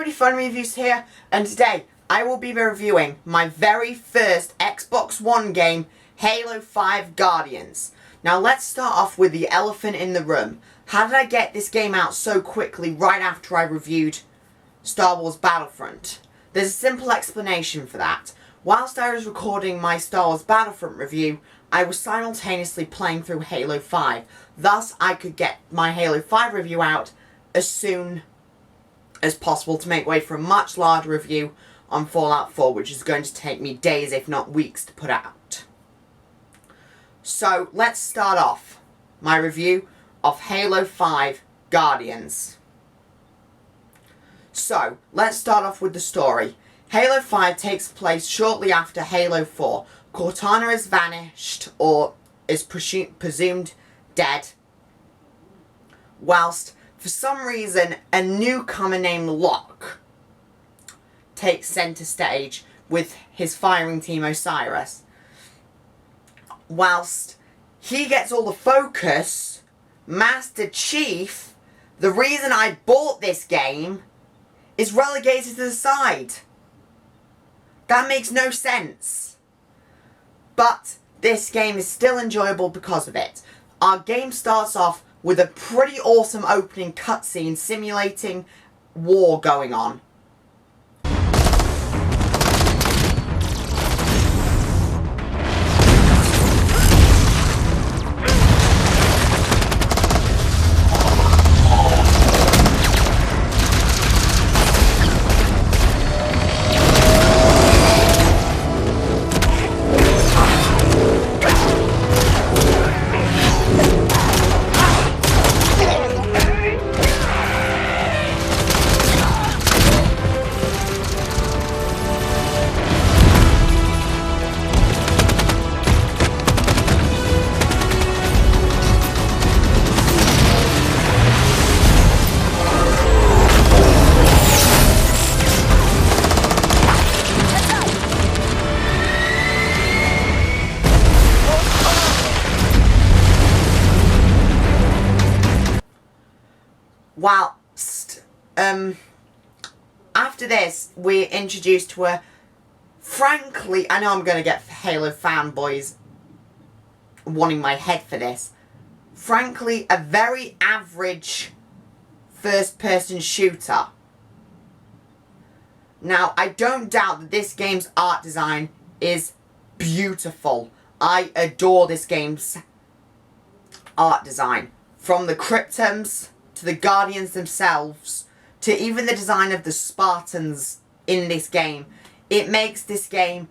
everybody, FunReviews here, and today I will be reviewing my very first Xbox One game, Halo 5 Guardians. Now let's start off with the elephant in the room. How did I get this game out so quickly right after I reviewed Star Wars Battlefront? There's a simple explanation for that. Whilst I was recording my Star Wars Battlefront review, I was simultaneously playing through Halo 5. Thus, I could get my Halo 5 review out as soon as possible to make way for a much larger review on Fallout 4, which is going to take me days, if not weeks, to put out. So, let's start off my review of Halo 5 Guardians. So, let's start off with the story. Halo 5 takes place shortly after Halo 4. Cortana has vanished, or is presumed dead, whilst, for some reason, a newcomer named Locke takes centre stage with his firing team Osiris. Whilst he gets all the focus, Master Chief, the reason I bought this game, is relegated to the side. That makes no sense. But this game is still enjoyable because of it. Our game starts off with a pretty awesome opening cutscene simulating war going on. Whilst, after this, we're introduced to a, frankly, I know I'm going to get Halo fanboys wanting my head for this, frankly, a very average first-person shooter. Now, I don't doubt that this game's art design is beautiful. I adore this game's art design. From the cryptums to the Guardians themselves, to even the design of the Spartans in this game. It makes this game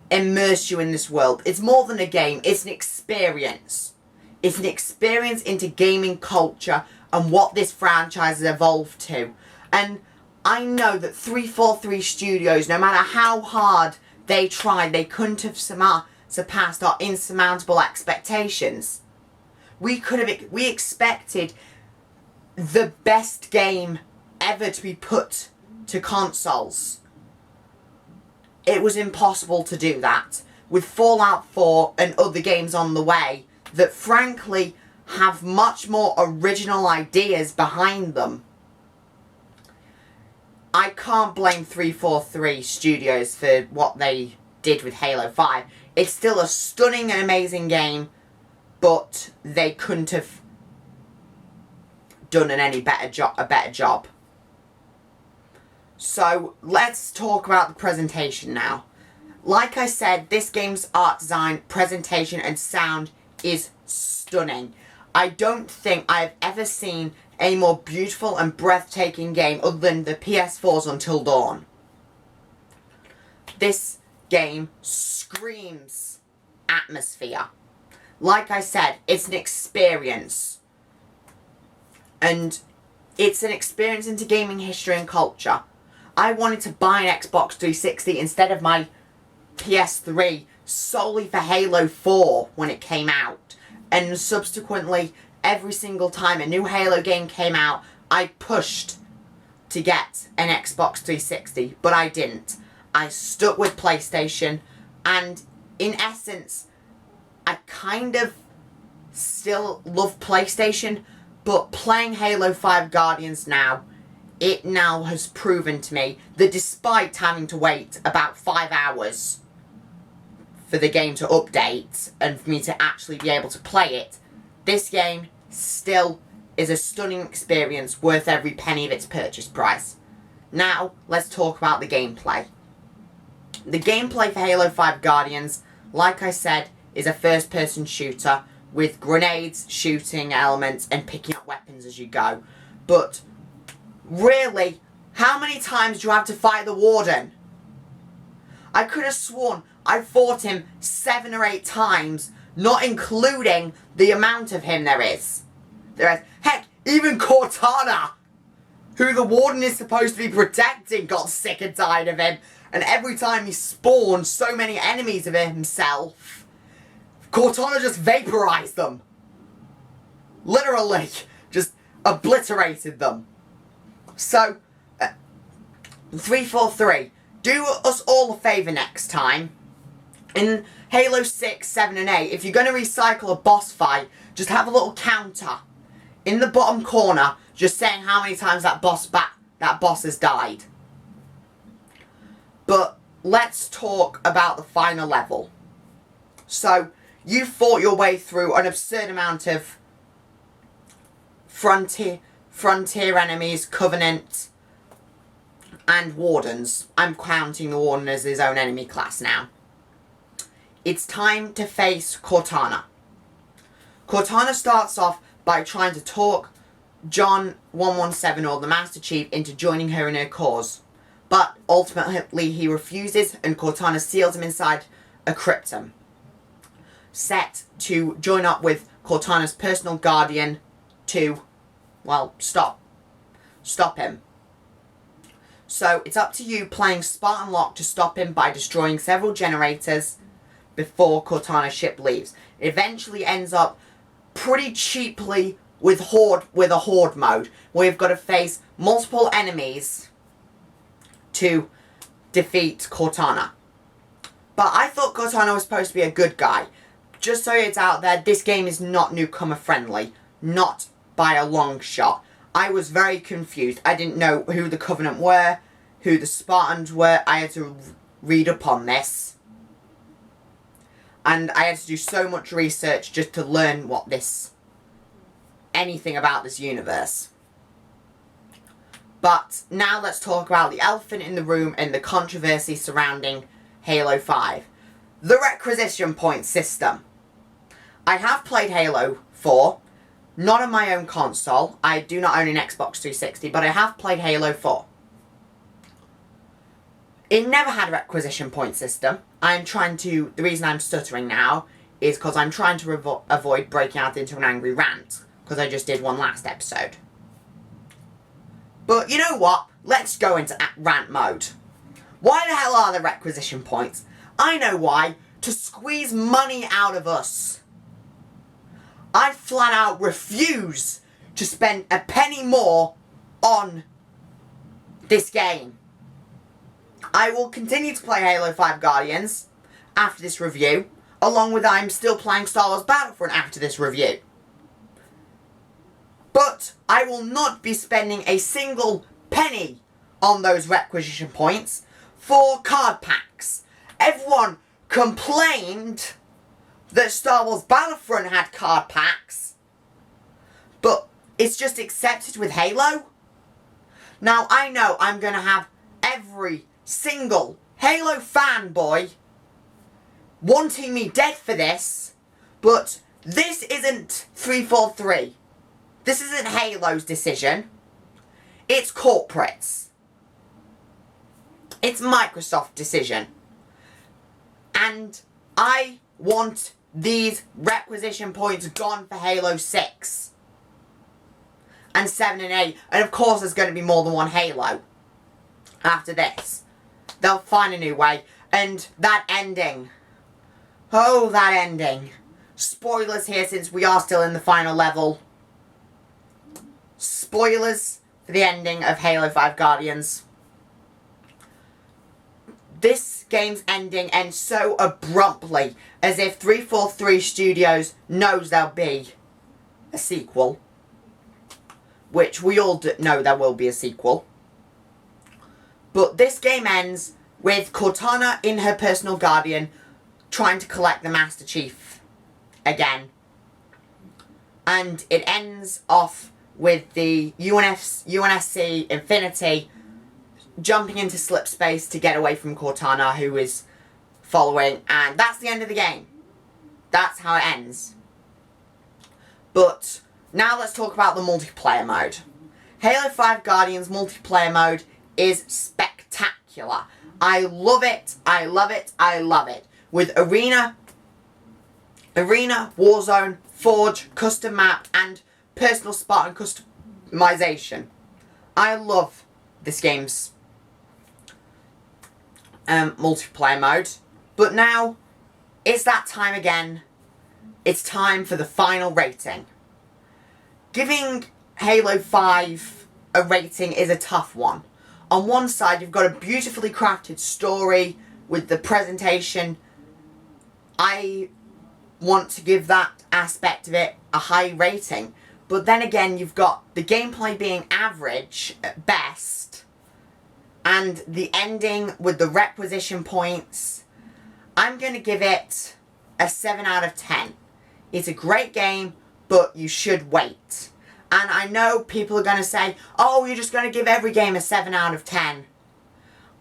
immerse you in this world. It's more than a game, it's an experience. It's an experience into gaming culture and what this franchise has evolved to. And I know that 343 Studios, no matter how hard they tried, they couldn't have surpassed our insurmountable expectations. We expected the best game ever to be put to consoles. It was impossible to do that. With Fallout 4 and other games on the way that frankly have much more original ideas behind them. I can't blame 343 Studios for what they did with Halo 5. It's still a stunning and amazing game, but they couldn't have done a better job. So let's talk about the presentation now. Like I said, this game's art design, presentation and sound is stunning. I don't think I've ever seen a more beautiful and breathtaking game other than the PS4's Until Dawn. This game screams atmosphere. Like I said, it's an experience. And it's an experience into gaming history and culture. I wanted to buy an Xbox 360 instead of my PS3 solely for Halo 4 when it came out. And subsequently, every single time a new Halo game came out, I pushed to get an Xbox 360, but I didn't. I stuck with PlayStation, and in essence, I kind of still love PlayStation, but playing Halo 5 Guardians now it now has proven to me that despite having to wait about 5 hours for the game to update and for me to actually be able to play it, this game still is a stunning experience worth every penny of its purchase price. Now, let's talk about the gameplay. The gameplay for Halo 5 Guardians, like I said, is a first-person shooter with grenades, shooting elements, and picking up weapons as you go. But, really, how many times do you have to fight the Warden? I could have sworn I fought him 7 or 8 times, not including the amount of him there is. Heck, even Cortana, who the Warden is supposed to be protecting, got sick and tired of him. And every time he spawned so many enemies of himself, Cortana just vaporized them. Literally, just obliterated them. So, 343, do us all a favour next time. In Halo 6, 7 and 8, if you're going to recycle a boss fight, just have a little counter in the bottom corner, just saying how many times that boss has died. But let's talk about the final level. So, you fought your way through an absurd amount of frontier enemies, Covenant, and Wardens. I'm counting the Warden as his own enemy class now. It's time to face Cortana. Cortana starts off by trying to talk John 117, or the Master Chief, into joining her in her cause. But ultimately he refuses, and Cortana seals him inside a cryptum, set to join up with Cortana's personal guardian to, well, stop him. So it's up to you playing Spartan Lock to stop him by destroying several generators before Cortana's ship leaves. It eventually ends up pretty cheaply with a horde mode, where you've got to face multiple enemies to defeat Cortana. But I thought Cortana was supposed to be a good guy. Just so it's out there, this game is not newcomer friendly. Not by a long shot. I was very confused. I didn't know who the Covenant were, who the Spartans were. I had to read up on this. And I had to do so much research just to learn anything about this universe. But now let's talk about the elephant in the room and the controversy surrounding Halo 5. The requisition point system. I have played Halo 4, not on my own console. I do not own an Xbox 360, but I have played Halo 4. It never had a requisition point system. The reason I'm stuttering now is because I'm trying to avoid breaking out into an angry rant, because I just did one last episode. But you know what? Let's go into rant mode. Why the hell are there requisition points? I know why. To squeeze money out of us. I flat out refuse to spend a penny more on this game. I will continue to play Halo 5 Guardians after this review, along with I'm still playing Star Wars Battlefront after this review. But I will not be spending a single penny on those requisition points for card packs. Everyone complained that Star Wars Battlefront had card packs, but it's just accepted with Halo. Now I know I'm going to have every single Halo fanboy wanting me dead for this, but this isn't 343. This isn't Halo's decision. It's corporate's. It's Microsoft's decision. And I want these requisition points gone for Halo 6. And 7 and 8. And of course there's going to be more than one Halo after this. They'll find a new way. And that ending. Oh, that ending. Spoilers here since we are still in the final level. Spoilers for the ending of Halo 5 Guardians. This game's ending ends so abruptly, as if 343 Studios knows there'll be a sequel. which we all know there will be a sequel. But this game ends with Cortana in her personal guardian trying to collect the Master Chief again. And it ends off with the UNSC Infinity jumping into slip space to get away from Cortana, who is following, and that's the end of the game. That's how it ends. But now let's talk about the multiplayer mode. Halo 5 Guardians multiplayer mode is spectacular. I love it, I love it, I love it. With Arena, Warzone, Forge, Custom Map, and Personal Spot and Customization. I love this game's multiplayer mode. But now, it's that time again. It's time for the final rating. Giving Halo 5 a rating is a tough one. On one side, you've got a beautifully crafted story with the presentation. I want to give that aspect of it a high rating. But then again, you've got the gameplay being average at best, and the ending with the requisition points. I'm going to give it a 7 out of 10. It's a great game, but you should wait. And I know people are going to say, oh, you're just going to give every game a 7 out of 10.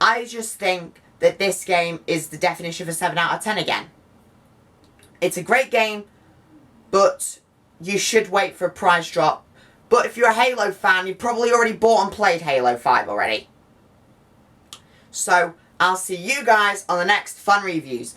I just think that this game is the definition of a 7 out of 10 again. It's a great game, but you should wait for a price drop. But if you're a Halo fan, you've probably already bought and played Halo 5 already. So, I'll see you guys on the next Fun Reviews.